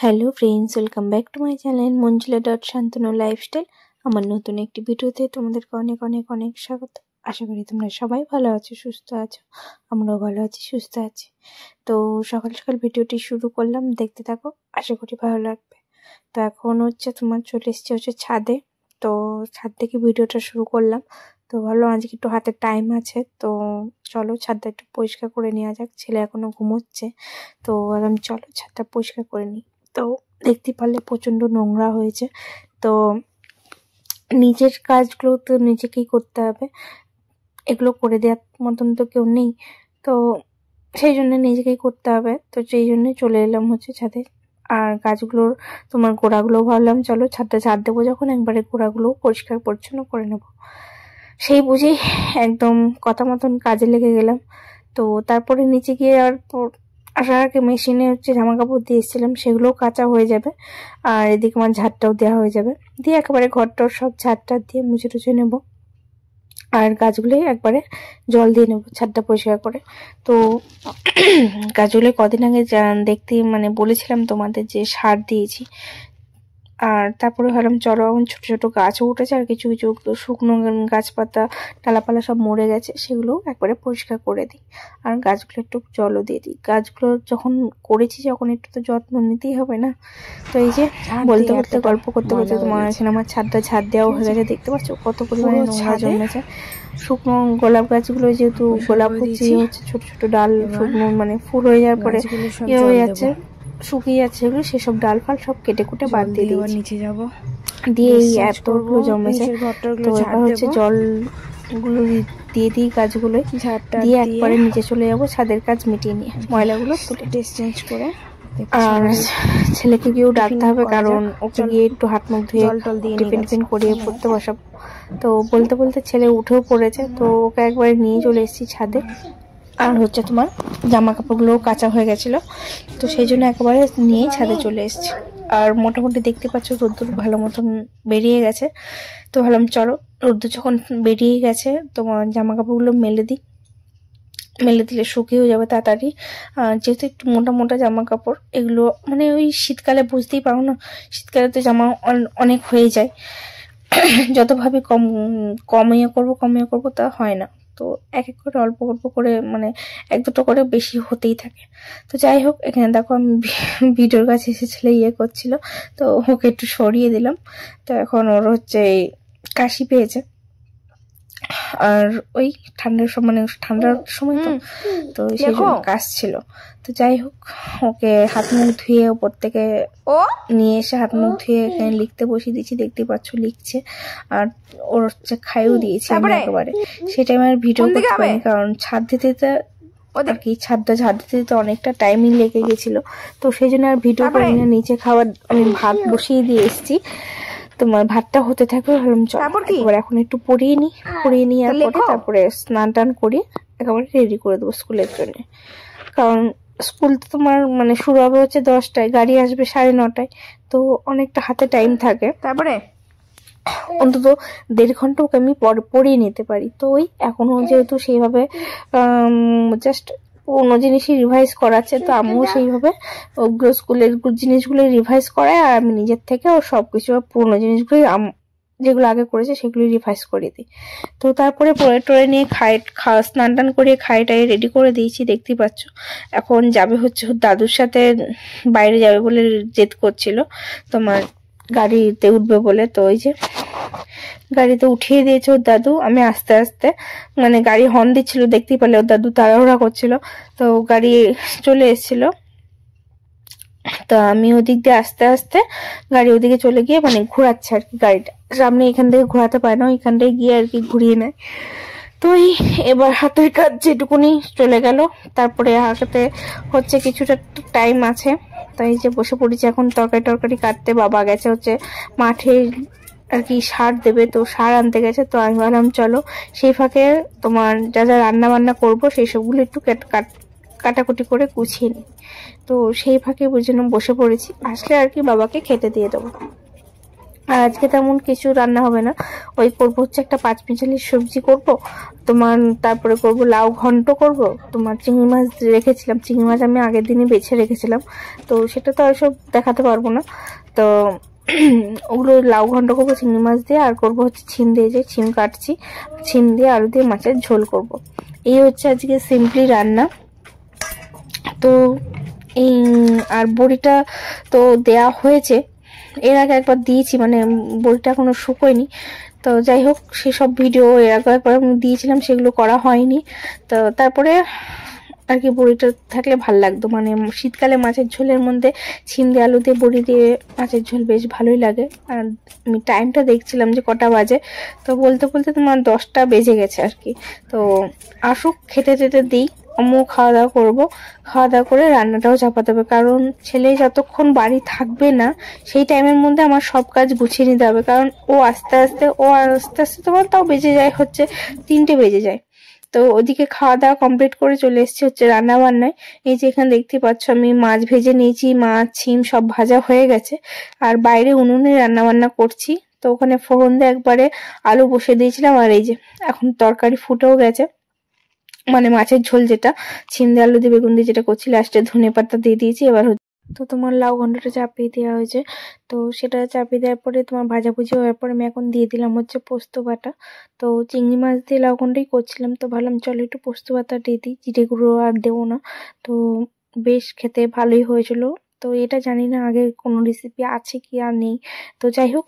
Hello friends, welcome back to my channel Manjula Shantanu lifestyle. আমার নতুন একটি ভিডিওতে তোমাদেরকে অনেক অনেক অনেক স্বাগত। আশা করি তোমরা সবাই ভালো আছো, সুস্থ আছো। আমরাও ভালো আছি, সুস্থ আছি। তো সকাল সকাল ভিডিওটি শুরু করলাম, দেখতে থাকো, আশা করি ভালো লাগবে। তো এখন তোমার চলে এসেছি ছাদে। তো ছাদ থেকে ভিডিওটা শুরু করলাম। তো ভালো, আজকে একটু হাতে টাইম আছে, তো চলো ছাদটা একটু পরিষ্কার করে নেওয়া যাক। ছেলে এখনো ঘুমোচ্ছে, তো আমি চলো ছাদটা পরিষ্কার করে নিই। তো দেখতে পারলে প্রচণ্ড নোংরা হয়েছে। তো নিজের কাজগুলো তো নিজেকেই করতে হবে, এগুলো করে দেওয়ার মতন তো কেউ নেই, তো সেই জন্য নিজেকেই করতে হবে। তো সেই জন্যই চলে এলাম ছাদে। আর গাছগুলোর তোমার গোড়াগুলো ভাবলাম চলো ছাদটা ঝাড় দেবো, যখন একবারে গোড়াগুলো পরিষ্কার পরিচ্ছন্ন করে নেব, সেই বুঝেই একদম কথা মতন কাজে লেগে গেলাম। তো তারপরে নিচে গিয়ে আসার আগে মেশিনে জামা কাপড় দিয়ে এসেছিলাম, সেগুলোও কাঁচা হয়ে যাবে। আর এদিকে আমার ঝাড়টাও দেওয়া হয়ে যাবে, দিয়ে একেবারে ঘরটার সব ঝাড়টা দিয়ে মুছে টুছে নেবো। আর গাছগুলোই একবারে জল দিয়ে নেবো ছাদটা পরিষ্কার করে। তো গাছগুলো কদিন আগে দেখতে বলেছিলাম তোমাদের যে সার দিয়েছি। আর তারপরে ভাবলাম চলো, এখন ছোট ছোট গাছও উঠেছে, আর কিছু কিছু শুকনো গাছপাতা ডালাপালা সব মরে গেছে, সেগুলো একবারে পরিষ্কার করে দিই। আর গাছগুলো একটু জলও দিয়ে দিই। গাছগুলো যখন করেছি, যখন একটু তো যত্ন নিতেই হবে না। তো এই যে বলতে বলতে গল্প করতে করতে তোমার এখানে আমার ছাদটা ঝাড় দেওয়া হয়ে গেছে। দেখতে পাচ্ছ কত পরিমাণে নোংরা জন্মেছে। শুকনো গোলাপ গাছগুলো যেহেতু গোলাপ হচ্ছে ছোট ছোট ডাল শুকনো ফুল হয়ে যাওয়ার পরে ইয়ে হয়ে যাচ্ছে, শুকিয়ে যাচ্ছে, এগুলো সেসব ডাল ফাল সব কেটে কুটে বাদ দিয়ে দিয়েছি। নিচে যাবো দিয়ে এই এতগুলো জমেছে, তো এবার জল গুলো দিয়ে দিই গাছগুলোই, দিয়ে একবারে নিচে চলে যাবো ছাদের কাজ মিটিয়ে নিয়ে, ময়লাগুলো তুলে ড্রেস চেঞ্জ করে। আর ছেলেকে গিয়েও ডাকতে হবে, কারণ ওকে গিয়ে একটু হাত মুখ ধুয়ে টিফিন টিফিন করিয়ে পড়তে বসাবো। তো বলতে বলতে ছেলে উঠেও পড়েছে, তো ওকে একবারে নিয়ে চলে এসেছি ছাদে। আর তোমার জামা কাপড়গুলো কাঁচা হয়ে গেছিল, তো সেই জন্য একেবারে নিয়ে ছাদে চলে এসেছি। আর মোটামুটি দেখতে পাচ্ছ রোদ্দুর ভালো মতন বেরিয়ে গেছে। তো ভাবলাম চলো, রোদ্দুর যখন বেরিয়ে গেছে তোমার জামা কাপড়গুলো মেলে দিই, মেলে দিলে শুকিয়েও যাবে তাড়াতাড়ি। যেহেতু একটু মোটা মোটা জামা কাপড়, এগুলো ওই শীতকালে বুঝতেই পারো না, শীতকালে তো জামা অনেক হয়ে যায়, যতভাবে কমিয়ে করবো তা হয় না। তো এক এক করে অল্প অল্প করে এক দুটো করে বেশি হতেই থাকে। তো যাই হোক, এখানে দেখো আমি ভিডিওর কাছে এসেছিলে ইয়ে করছিল, তো ওকে একটু সরিয়ে দিলাম। তো এখন ওর কাশি পেয়েছে, আর ওই ঠান্ডার সময় তো সেই জন্য কাশছিল। তো যাই হোক, ওকে হাত মুখ ধুয়ে ওপর থেকে নিয়ে এসে হাত মুখ ধুয়ে এখানে লিখতে বসিয়ে দিয়েছি, দেখতে পাচ্ছ লিখছে। আর ওর খাইও দিয়েছি আমি একেবারে। সেটা আমার ভিডিও করতে পারিনি, কারণ ছাদ দিতে আর কি ছাদটা ঝাড় দিতে অনেকটা টাইমিং লেগে গেছিল, তো সেই জন্য আর ভিডিও করি না। নিচে খাবার আমি ভাত বসিয়ে দিয়ে এসেছি, তোমার ভাতটা হতে থাকবে। ভাবলাম চল এবার এখন একটু পড়িয়ে নিই আর পরে তারপরে স্নান টান করে একেবারে রেডি করে দেবো স্কুলের জন্য। কারণ স্কুল তো তোমার শুরু হবে 10টায়, গাড়ি আসবে 9:30টায়, তো অনেকটা হাতে টাইম থাকে। তারপরে অন্তত 1.5 ঘন্টা ওকে আমি পড়িয়ে নিতে পারি। তো ওই এখনো যেহেতু সেইভাবে জাস্ট পুরোনো জিনিসই রিভাইজ করাচ্ছে, তো আমিও সেইভাবে ওগুলো স্কুলের জিনিসগুলো রিভাইজ করাই, আর আমি নিজের থেকে ও সবকিছু পুরোনো জিনিসগুলোই যেগুলো আগে করেছে সেগুলি রিভাইজ করে দিই। তো তারপরে পরে টরে নিয়ে স্নান টান করিয়ে খাইটাই রেডি করে দিয়েছি, দেখতেই পাচ্ছ। এখন যাবে দাদুর সাথে, বাইরে যাবে বলে জেদ করছিল তোমার, গাড়িতে উঠবে বলে। তো ওই যে গাড়িতে উঠিয়ে দিয়েছে ওর দাদু। আমি আস্তে আস্তে গাড়ি হর্ন দিচ্ছিল, দেখতেই পেলে ওর দাদু তাড়াহুড়া করছিল, তো গাড়ি চলে এসেছিল। তো আমি ওদিক দিয়ে আস্তে আস্তে গাড়ি ওদিকে চলে গিয়ে ঘোরাচ্ছে আর কি গাড়িটা, সামনে এখান থেকে ঘোরাতে পারে না, ওইখানটায় গিয়ে আর কি ঘুরিয়ে নেয়। তো এবার হাতের কাজ যেটুকুনি চলে গেল, তারপরে হাতে কিছুটা টাইম আছে, তাই যে বসে পড়েছি এখন তরকারি কাটতে। বাবা গেছে মাঠে আর কি সার দেবে, তো সার আনতে গেছে। তো আমি ভাবলাম চলো সেই ফাঁকে তোমার যা যা রান্না বান্না করবো সেই সবগুলো একটু কাটাকুটি করে গুছিয়ে নিই। তো সেই ফাঁকে বুঝলাম বসে পড়েছি, আসলে আর কি বাবাকে খেতে দিয়ে দেবো। আর আজকে তেমন কিছু রান্না হবে না, ওই করবো হচ্ছে একটা 5 মিশালির সবজি করব তোমার, তারপরে করব লাউ ঘন্ট করব তোমার, চিংড়ি মাছ রেখেছিলাম, চিংড়ি মাছ আমি আগের দিনই বেছে রেখেছিলাম, তো সেটা তো আর সব দেখাতে পারবো না। তো ওগুলো লাউ ঘন্ট করবো চিংড়ি মাছ দিয়ে, আর করবো হচ্ছে ছিম দিয়ে, যে ছিম কাটছি, ছিম দিয়ে আলু দিয়ে মাছের ঝোল করব। এই হচ্ছে আজকে সিম্পলি রান্না। তো এই আর বড়িটা তো দেয়া হয়েছে, এর আগে একবার দিয়েছি, মানে বড়িটা এখনো শুকোয়নি। তো যাই হোক, সেসব ভিডিও এর আগে একবার আমি দিয়েছিলাম, সেগুলো করা হয়নি। তো তারপরে আর কি বড়িটা থাকলে ভাল লাগতো, মানে শীতকালে মাছের ঝোলের মধ্যে ছিম দিয়ে আলু দিয়ে বড়ি দিয়ে মাছের ঝোল বেশ ভালোই লাগে। আর আমি টাইমটা দেখছিলাম যে কটা বাজে, তো বলতে বলতে তোমার 10টা বেজে গেছে আর কি। তো আসুক, খেতে টেতে দিই, আমিও খাওয়া দাওয়া করবো, খাওয়া দাওয়া করে রান্নাটাও চাপাতে হবে, কারণ ছেলে যতক্ষণ বাড়ি থাকবে না সেই টাইমের মধ্যে আমার সব কাজ গুছিয়ে নিতে হবে, কারণ ও আস্তে আস্তে তোমার তাও বেজে যায় হচ্ছে 3টে বেজে যায়। তো ওদিকে খাওয়া দাওয়া কমপ্লিট করে চলে এসেছি হচ্ছে রান্না বান্নায়। এই যে এখানে দেখতে পাচ্ছ আমি মাছ ভেজে নিয়েছি, মাছ ছিম সব ভাজা হয়ে গেছে, আর বাইরে উনুনে রান্না বান্না করছি। তো ওখানে ফোড়ন দিয়ে একবারে আলু বসিয়ে দিয়েছিলাম, আর এই যে এখন তরকারি ফুটেও গেছে, মানে মাছের ঝোল যেটা ছিম দিয়ে আলু দিয়ে বেগুন দিয়ে যেটা করছি, লাস্টে ধনে পাতা দিয়ে দিয়েছি। এবার তো তোমার লাউ ঘন্টটা চাপিয়ে দেওয়া হয়েছে, তো সেটা চাপিয়ে দেওয়ার পরে তোমার ভাজাভুজি হওয়ার পরে আমি এখন দিয়ে দিলাম হচ্ছে পোস্ত বাটা। তো চিংড়ি মাছ দিয়ে লাউ ঘন্টই করছিলাম, তো ভাবলাম চলো একটু পোস্ত বাটা দিয়ে দিই, জিরে গুঁড়ো আর দেবো না। তো বেশ খেতে ভালোই হয়েছিল। তো এটা জানি না আগে কোনো রেসিপি আছে কি আর নেই, তো যাই হোক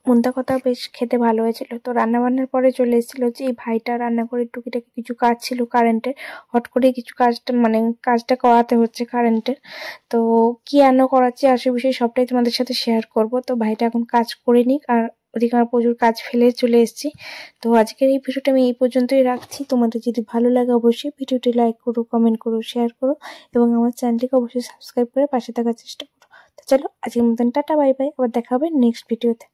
মোদ্দা কথা বেশ খেতে ভালো হয়েছিল। তো রান্না বান্নার পরে চলে এসেছিল যে এই ভাইটা রান্না করে, টুকিটাকি কিছু কাজ ছিল কারেন্টের, হট করে কিছু কাজটা মানে কাজটা করাতে হচ্ছে কারেন্টের। তো কি রান্না করাচ্ছি আসে বিষয়ে সবটাই তোমাদের সাথে শেয়ার করব। তো ভাইটা এখন কাজ করে নিক, আর ওদিকে আমার প্রচুর কাজ ফেলে চলে এসেছি। তো আজকের এই ভিডিওটা আমি এই পর্যন্তই রাখছি। তোমাদের যদি ভালো লাগে অবশ্যই ভিডিওটি লাইক করো, কমেন্ট করো, শেয়ার করো, এবং আমার চ্যানেলটিকে অবশ্যই সাবস্ক্রাইব করে পাশে থাকার চেষ্টা করো। তো চলো আজকের মতন টাটা, বাই বাই, আবার দেখা হবে নেক্সট ভিডিওতে।